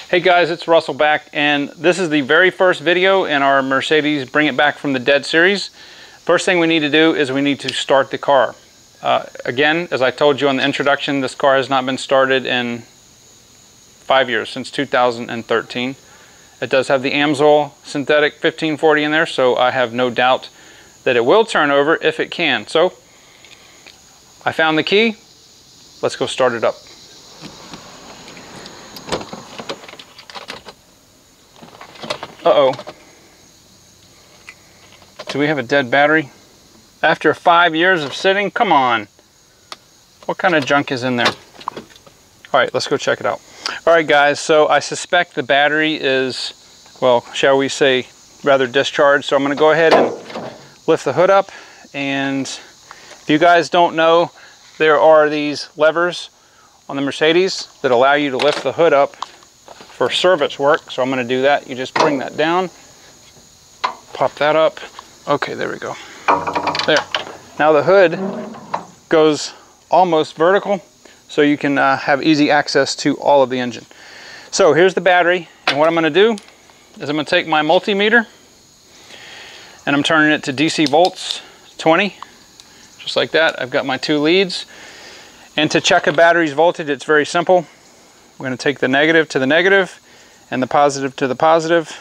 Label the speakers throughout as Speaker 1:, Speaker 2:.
Speaker 1: Hey guys, it's Russell back, and this is the very first video in our Mercedes Bring It Back from the Dead series. First thing we need to do is we need to start the car. Again, as I told you on the introduction, this car has not been started in 5 years, since 2013. It does have the Amsoil synthetic 1540 in there, so I have no doubt that it will turn over if it can. So, I found the key. Let's go start it up. Uh-oh. Do we have a dead battery? After 5 years of sitting? Come on. What kind of junk is in there? Alright, let's go check it out. Alright guys, so I suspect the battery is, well, shall we say, rather discharged. So I'm going to go ahead and lift the hood up. And if you guys don't know, there are these levers on the Mercedes that allow you to lift the hood up for service work. So I'm going to do that. You just bring that down, pop that up. Okay, there we go. There. Now the hood goes almost vertical, so you can have easy access to all of the engine. So here's the battery, and what I'm going to do is I'm going to take my multimeter and I'm turning it to DC volts 20, just like that. I've got my two leads, and to check a battery's voltage, it's very simple. We're going to take the negative to the negative and the positive to the positive.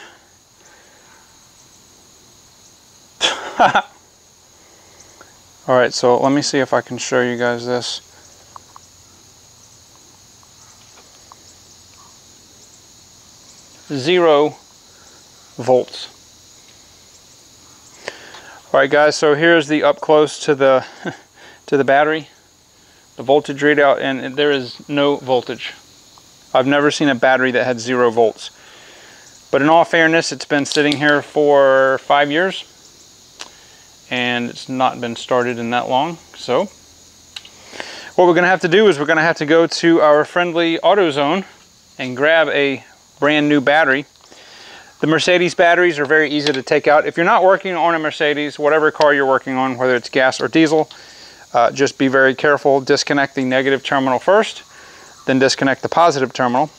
Speaker 1: Alright, so let me see if I can show you guys this. Zero volts. Alright guys, so here's the up close to the to the battery. The voltage readout, and there is no voltage. I've never seen a battery that had 0 volts. But in all fairness, it's been sitting here for 5 years. And it's not been started in that long. So what we're going to have to do is we're going to have to go to our friendly AutoZone and grab a brand new battery. The Mercedes batteries are very easy to take out. If you're not working on a Mercedes, whatever car you're working on, whether it's gas or diesel, just be very careful. Disconnect the negative terminal first, then disconnect the positive terminal.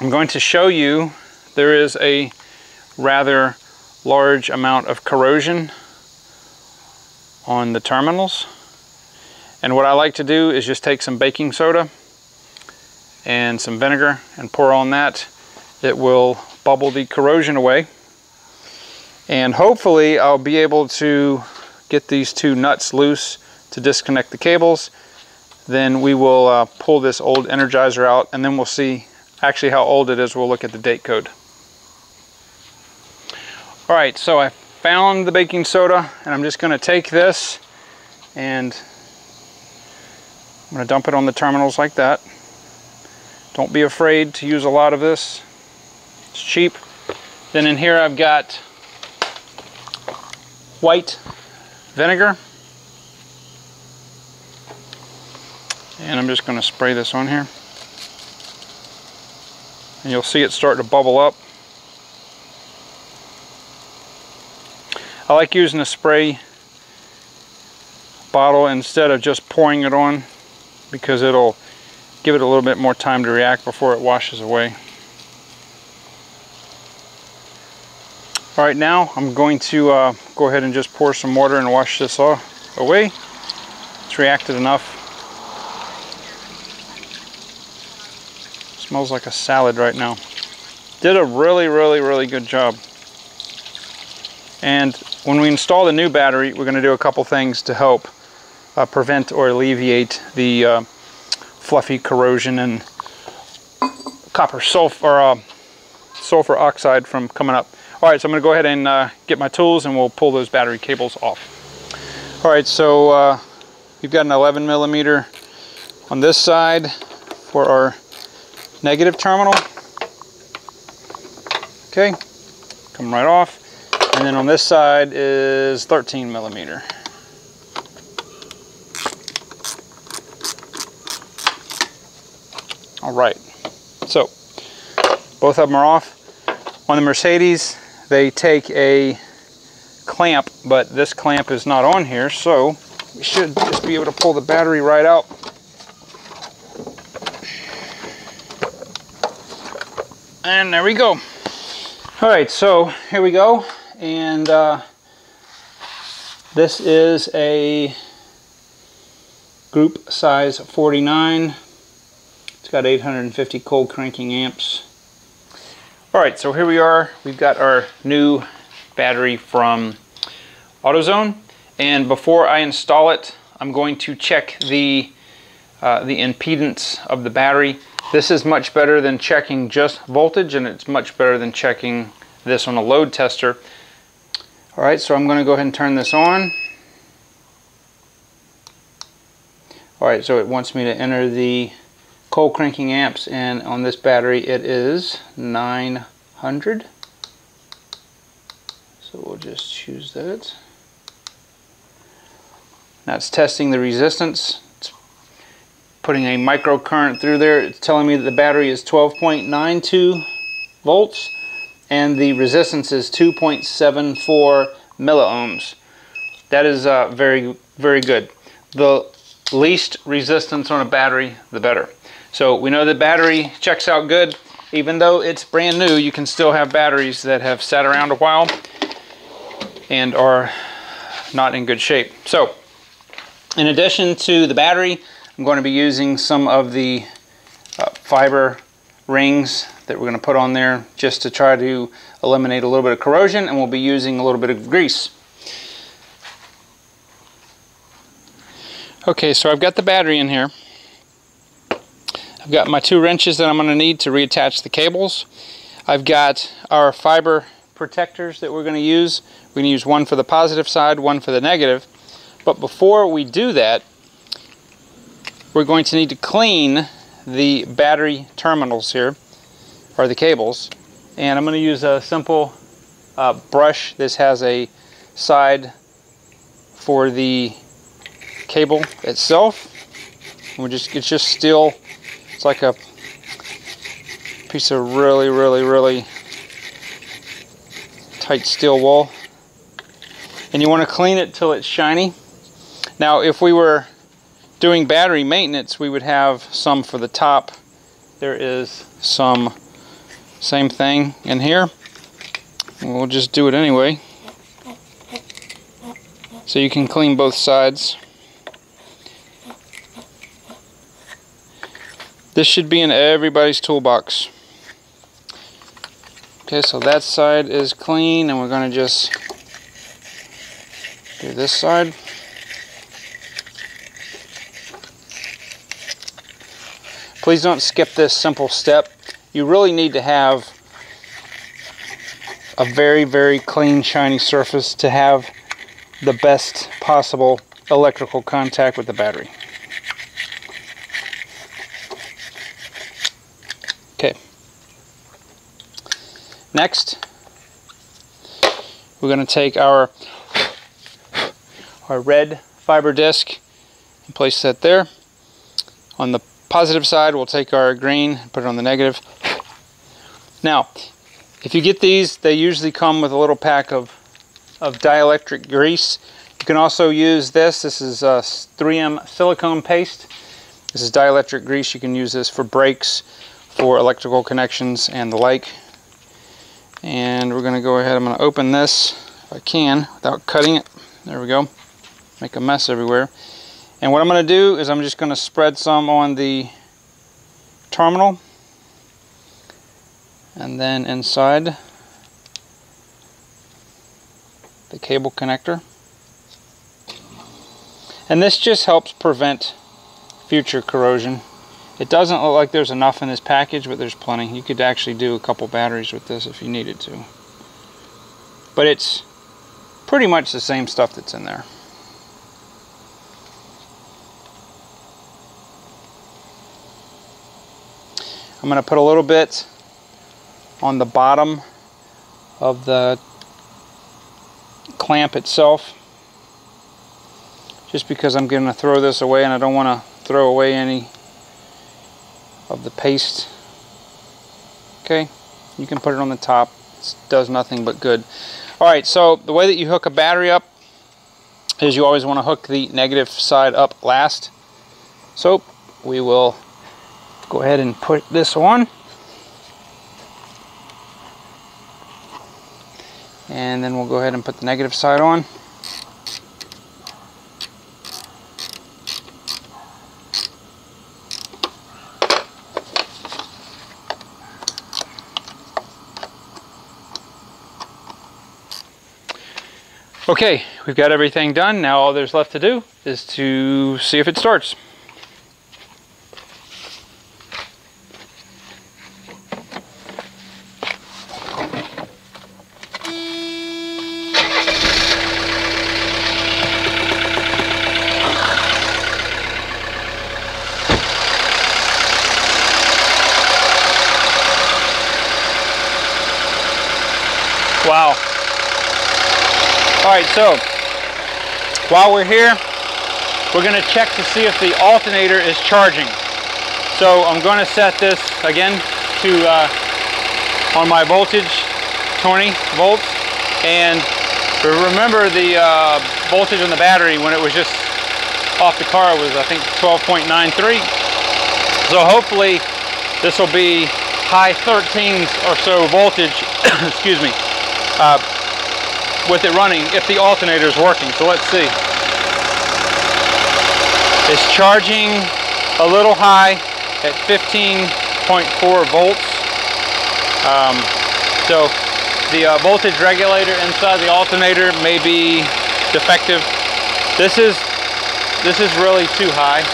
Speaker 1: I'm going to show you there is a rather large amount of corrosion on the terminals. And what I like to do is just take some baking soda and some vinegar and pour on that. It will bubble the corrosion away. And hopefully I'll be able to get these two nuts loose to disconnect the cables. Then we will pull this old Energizer out, and then we'll see actually how old it is. We'll look at the date code. Alright, so I found the baking soda, and I'm just going to take this and I'm going to dump it on the terminals like that. Don't be afraid to use a lot of this. It's cheap. Then in here I've got white vinegar. And I'm just going to spray this on here. And you'll see it start to bubble up. I like using a spray bottle instead of just pouring it on, because it'll give it a little bit more time to react before it washes away. Alright, now I'm going to go ahead and just pour some water and wash this away. It's reacted enough. Smells like a salad right now. Did a really good job. And when we install the new battery, we're going to do a couple things to help prevent or alleviate the fluffy corrosion and sulfur oxide from coming up. Alright, so I'm going to go ahead and get my tools, and we'll pull those battery cables off. Alright, so we've got an 11mm on this side for our negative terminal. Okay, come right off. And then on this side is 13mm. Alright, so both of them are off. On the Mercedes, they take a clamp, but this clamp is not on here, so we should just be able to pull the battery right out. And there we go. All right, so here we go. And this is a group size 49. It's got 850 cold cranking amps. All right, so here we are. We've got our new battery from AutoZone. And before I install it, I'm going to check the impedance of the battery. This is much better than checking just voltage, and it's much better than checking this on a load tester. All right, so I'm going to go ahead and turn this on. All right, so it wants me to enter the cold cranking amps, and on this battery it is 900. So we'll just choose that. Now it's testing the resistance. It's putting a microcurrent through there. It's telling me that the battery is 12.92 volts and the resistance is 2.74 milliohms. That is very, very good. The least resistance on a battery, the better. So we know the battery checks out good. Even though it's brand new, you can still have batteries that have sat around a while and are not in good shape. So in addition to the battery, I'm going to be using some of the fiber rings that we're going to put on there just to try to eliminate a little bit of corrosion, and we'll be using a little bit of grease. Okay, so I've got the battery in here. I've got my 2 wrenches that I'm going to need to reattach the cables. I've got our fiber protectors that we're going to use. We're going to use one for the positive side, one for the negative. But before we do that, we're going to need to clean the battery terminals here, or the cables. And I'm going to use a simple brush. This has a side for the cable itself. It's just steel. It's like a piece of really tight steel wool. And you want to clean it till it's shiny. Now, if we were doing battery maintenance, we would have some for the top. There is some same thing in here. We'll just do it anyway. So you can clean both sides. This should be in everybody's toolbox. Okay, so that side is clean, and we're going to just do this side. Please don't skip this simple step. You really need to have a very clean, shiny surface to have the best possible electrical contact with the battery. Okay. Next, we're going to take our red fiber disc and place that there. On the positive side, we'll take our green and put it on the negative. Now, if you get these, they usually come with a little pack of dielectric grease. You can also use this. This is 3M silicone paste. This is dielectric grease. You can use this for brakes, for electrical connections, and the like. And we're going to go ahead. I'm going to open this if I can without cutting it. There we go. Make a mess everywhere. And what I'm going to do is I'm just going to spread some on the terminal and then inside the cable connector. And this just helps prevent future corrosion. It doesn't look like there's enough in this package, but there's plenty. You could actually do a couple batteries with this if you needed to. But it's pretty much the same stuff that's in there. I'm going to put a little bit on the bottom of the clamp itself, just because I'm going to throw this away and I don't want to throw away any of the paste. Okay, you can put it on the top. It does nothing but good. Alright, so the way that you hook a battery up is you always want to hook the negative side up last. So we will go ahead and put this on. And then we'll go ahead and put the negative side on. Okay, we've got everything done. Now all there's left to do is to see if it starts. Wow. All right, so while we're here, we're going to check to see if the alternator is charging. So I'm going to set this again to on my voltage, 20 volts, and remember the voltage on the battery when it was just off the car was, I think, 12.93. So hopefully this will be high 13s or so voltage, excuse me, with it running if the alternator is working. So let's see. It's charging a little high at 15.4 volts. So the voltage regulator inside the alternator may be defective. This is really too high.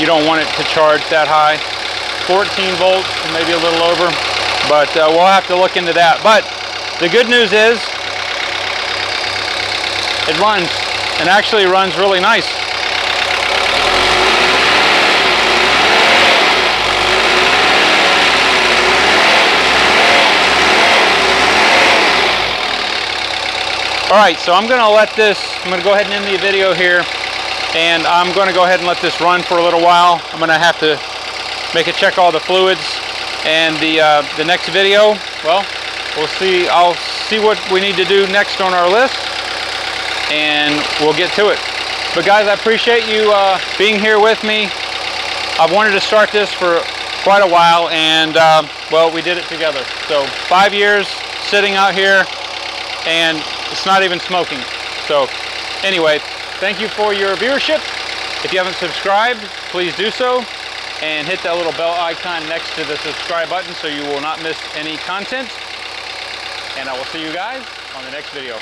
Speaker 1: You don't want it to charge that high. 14 volts, maybe a little over, but we'll have to look into that. But the good news is it runs, and actually runs really nice. All right, so I'm going to go ahead and end the video here, and I'm going to go ahead and let this run for a little while. I'm going to have to check all the fluids, and the next video, well, I'll see what we need to do next on our list, and we'll get to it. But guys, I appreciate you being here with me. I've wanted to start this for quite a while, and well, we did it together. So 5 years sitting out here, and it's not even smoking. So anyway, thank you for your viewership. If you haven't subscribed, please do so, and hit that little bell icon next to the subscribe button so you will not miss any content. And I will see you guys on the next video.